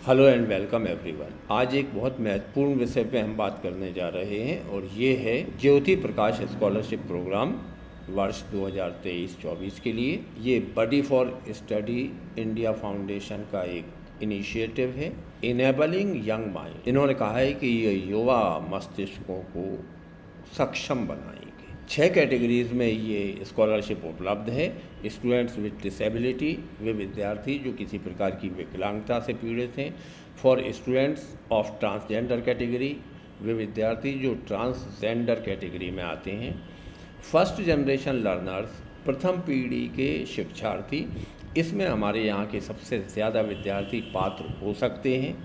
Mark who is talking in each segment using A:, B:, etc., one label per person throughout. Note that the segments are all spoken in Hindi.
A: Hello and welcome everyone. आज एक बहुत महत्वपूर्ण विषय पे हम बात करने जा रहे हैं और ये है ज्योति प्रकाश स्कॉलरशिप प्रोग्राम वर्ष 2023-24 के लिए। ये बडी फॉर स्टडी इंडिया फाउंडेशन का एक इनिशिएटिव है, इनेबलिंग यंग माइंड। इन्होंने कहा है कि ये युवा मस्तिष्कों को सक्षम बनाएंगे। 6 कैटेगरीज में ये स्कॉलरशिप उपलब्ध है। स्टूडेंट्स विद डिसेबिलिटी, वे विद्यार्थी जो किसी प्रकार की विकलांगता से पीड़ित हैं। For students of transgender category, वे विद्यार्थी जो ट्रांसजेंडर कैटेगरी में आते हैं। फर्स्ट जनरेशन लर्नर्स, प्रथम पीढ़ी के शिक्षार्थी, इसमें हमारे यहाँ के सबसे ज़्यादा विद्यार्थी पात्र हो सकते हैं।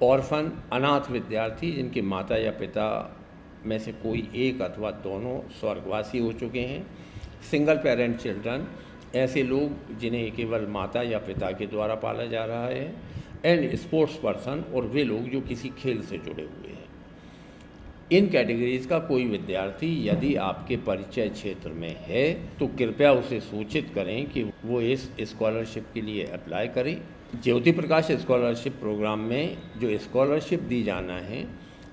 A: ऑर्फन, अनाथ विद्यार्थी जिनके माता या पिता में से कोई एक अथवा दोनों स्वर्गवासी हो चुके हैं। सिंगल पेरेंट चिल्ड्रन, ऐसे लोग जिन्हें केवल माता या पिता के द्वारा पाला जा रहा है। एंड स्पोर्ट्स पर्सन, और वे लोग जो किसी खेल से जुड़े हुए हैं। इन कैटेगरीज का कोई विद्यार्थी यदि आपके परिचय क्षेत्र में है तो कृपया उसे सूचित करें कि वो इस स्कॉलरशिप के लिए अप्लाई करे। ज्योति प्रकाश स्कॉलरशिप प्रोग्राम में जो स्कॉलरशिप दी जाना है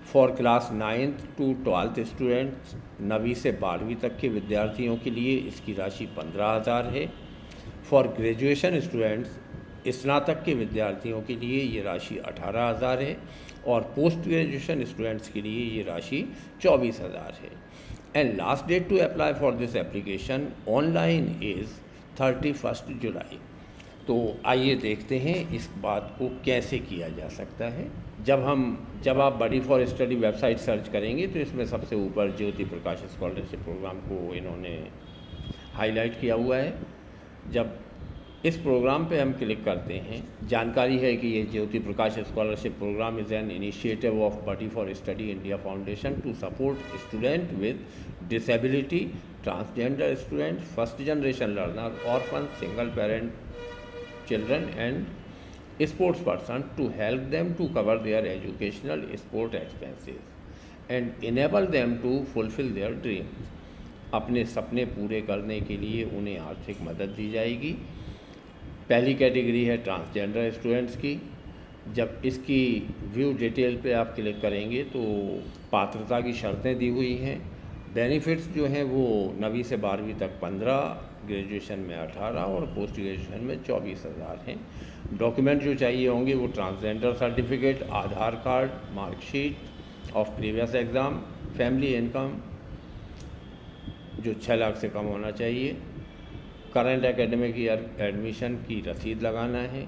A: for class 9th to 12th students, 9वीं से 12वीं तक के विद्यार्थियों के लिए इसकी राशि 15,000 है। फॉर ग्रेजुएशन स्टूडेंट्स, स्नातक के विद्यार्थियों के लिए ये राशि 18,000 है और पोस्ट ग्रेजुएशन स्टूडेंट्स के लिए ये राशि 24,000 है। And last date to apply for this application online is 31 July. तो आइए देखते हैं इस बात को कैसे किया जा सकता है। जब आप बडी फॉर स्टडी वेबसाइट सर्च करेंगे तो इसमें सबसे ऊपर ज्योति प्रकाश स्कॉलरशिप प्रोग्राम को इन्होंने हाईलाइट किया हुआ है। जब इस प्रोग्राम पे हम क्लिक करते हैं, जानकारी है कि ये Jyoti Prakash scholarship programme is an initiative of Buddy for Study India Foundation to support student with disability, transgender student, first generation learner, orphan, single parent children and sports person to help them to cover their educational sport expenses and enable them to fulfill their dreams। अपने सपने पूरे करने के लिए उन्हें आर्थिक मदद दी जाएगी। पहली कैटेगरी है ट्रांसजेंडर स्टूडेंट्स की। जब इसकी व्यू डिटेल पे आप क्लिक करेंगे तो पात्रता की शर्तें दी हुई हैं। बेनिफिट्स जो हैं वो 9वीं से 12वीं तक 15, ग्रेजुएशन में 18 और पोस्ट ग्रेजुएशन में 24,000 हैं। डॉक्यूमेंट जो चाहिए होंगे वो transgender certificate, Aadhaar card, marksheet of previous exam, family income जो 6 लाख से कम होना चाहिए, करंट एकेडमिक ईयर एडमिशन की रसीद लगाना है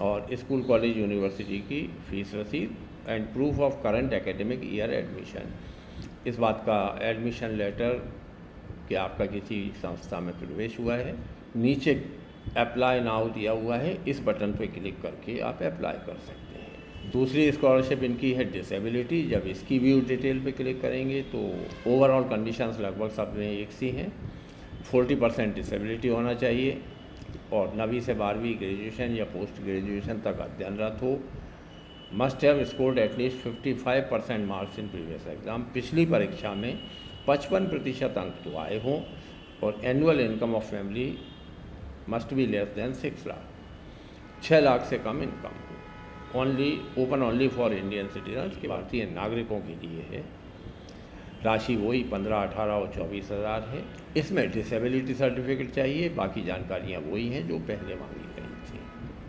A: और स्कूल कॉलेज यूनिवर्सिटी की फ़ीस रसीद and proof of current academic year admission. इस बात का एडमिशन लेटर कि आपका किसी संस्था में प्रवेश हुआ है। नीचे अप्लाई नाउ दिया हुआ है, इस बटन पर क्लिक करके आप अप्लाई कर सकते हैं। दूसरी स्कॉलरशिप इनकी है डिसेबिलिटी। जब इसकी व्यू डिटेल पे क्लिक करेंगे तो ओवरऑल कंडीशंस लगभग सब में एक सी हैं। 40% डिसेबिलिटी होना चाहिए और 9वीं से 12वीं ग्रेजुएशन या पोस्ट ग्रेजुएशन तक अध्ययनरत हो। Must have scored at least 55% marks in previous exam. पिछली परीक्षा में 55% अंक तो आए हों और annual income of family must be less than 6 lakh, 6 lakh से कम इनकम हो। ओनली फॉर इंडियन सिटीजन्स, के भारतीय नागरिकों के लिए है। राशि वही 15, 18 और 24,000 है। इसमें डिसेबिलिटी सर्टिफिकेट चाहिए, बाकी जानकारियाँ वही हैं जो पहले मांगी गई थी।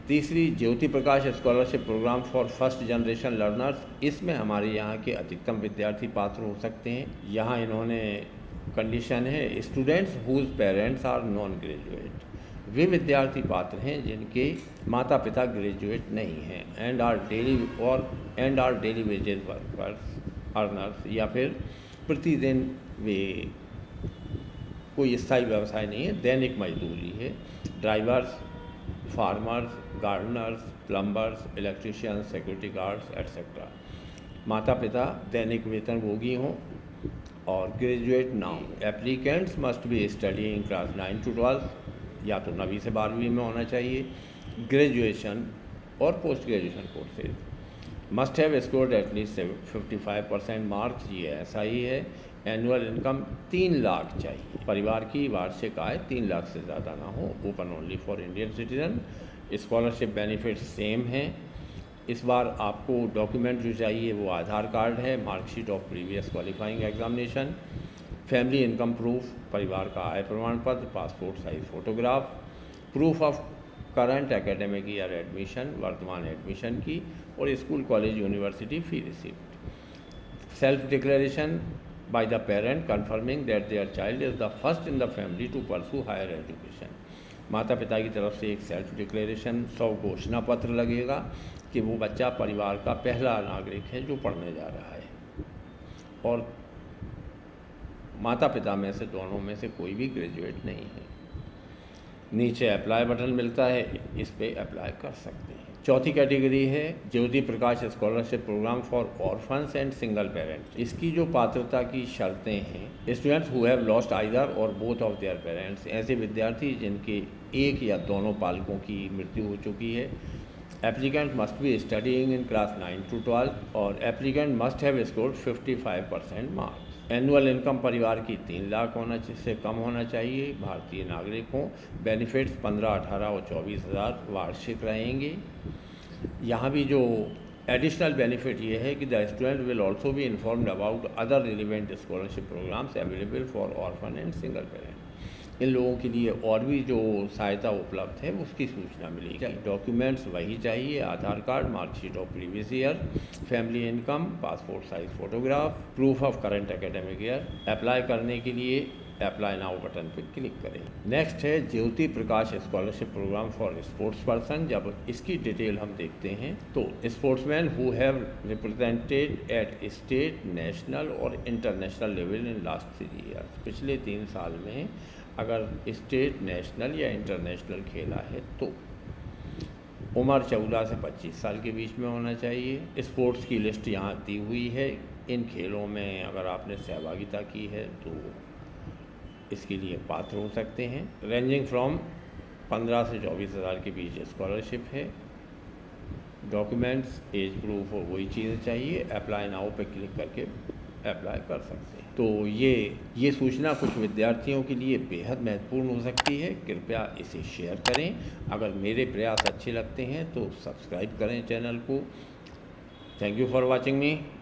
A: तीसरी Jyoti Prakash scholarship programme for first generation learners, इसमें हमारे यहाँ के अधिकतम विद्यार्थी पात्र हो सकते हैं। यहाँ इन्होंने कंडीशन है students whose parents are non graduate, वे विद्यार्थी पात्र हैं जिनके माता पिता ग्रेजुएट नहीं हैं। And are daily wages workers earners, या फिर प्रतिदिन वे कोई स्थायी व्यवसाय नहीं है, दैनिक मजदूरी है। Drivers, farmers, Gardner's, plumbers, electricians, security guards etcetera. माता पिता दैनिक वेतनभोगी हों और ग्रेजुएट ना हो। Applicants must be studying class 9 to 12, या तो 9वीं से 12वीं में होना चाहिए। ग्रेजुएशन और post graduation courses must have scored at least 55% marks, ये ऐसा ही है। एनुअल इनकम 3 लाख चाहिए। परिवार की वार्षिक आय 3 लाख से ज़्यादा ना हो। Open only for Indian citizen. Scholarship benefit same हैं। इस बार आपको डॉक्यूमेंट जो चाहिए वो आधार कार्ड है, marksheet of previous qualifying examination, family income proof, परिवार का आय प्रमाण पत्र, passport size photograph, proof of current academic year admission, वर्तमान एडमिशन की, और school college university fee receipt, self declaration by the parent confirming that their child is the first in the family to pursue higher education. माता पिता की तरफ से एक सेल्फ डिक्लेरेशन घोषणा पत्र लगेगा कि वो बच्चा परिवार का पहला नागरिक है जो पढ़ने जा रहा है, और माता पिता में से दोनों में से कोई भी ग्रेजुएट नहीं है। नीचे अप्लाई बटन मिलता है, इस पे अप्लाई कर सकते हैं। चौथी कैटेगरी है Jyoti Prakash scholarship programme for orphans and single parents. इसकी जो पात्रता की शर्तें हैं, students who have lost either or both of their parents, ऐसे विद्यार्थी जिनके एक या दोनों पालकों की मृत्यु हो चुकी है। Applicant must be studying in class 9 to 12 और applicant must have scored 55% marks. Annual income परिवार की 3 लाख से कम होना चाहिए। भारतीय नागरिक हों। बेनिफिट्स 15, 18 और 24 हज़ार वार्षिक रहेंगे। यहाँ भी जो एडिशनल बेनिफिट ये है कि the student will also be informed about other relevant scholarship programmes available for orphan and single parent. इन लोगों के लिए और भी जो सहायता उपलब्ध है उसकी सूचना मिलेगी। डॉक्यूमेंट्स वही चाहिए, Aadhaar card, marksheet of previous year, family income, passport size photograph, proof of current academic year. Apply करने के लिए अप्लाई नाउ बटन पर क्लिक करें। नेक्स्ट है Jyoti Prakash scholarship programme for sports person. जब इसकी डिटेल हम देखते हैं तो sportsman who have represented at state, national और international level in last 3 years. पिछले 3 साल में अगर स्टेट, नेशनल या इंटरनेशनल खेला है तो उम्र 14 से 25 साल के बीच में होना चाहिए। स्पोर्ट्स की लिस्ट यहाँ दी हुई है। इन खेलों में अगर आपने सहभागिता की है तो इसके लिए पात्र हो सकते हैं। रेंजिंग फ्रॉम 15 से 24 हज़ार के बीच स्कॉलरशिप है। डॉक्यूमेंट्स, एज प्रूफ और वही चीज़ें चाहिए। अप्लाई नाउ पे क्लिक करके अप्लाई कर सकते हैं। तो ये सूचना कुछ विद्यार्थियों के लिए बेहद महत्वपूर्ण हो सकती है। कृपया इसे शेयर करें। अगर मेरे प्रयास अच्छे लगते हैं तो सब्सक्राइब करें चैनल को। Thank you for watching me.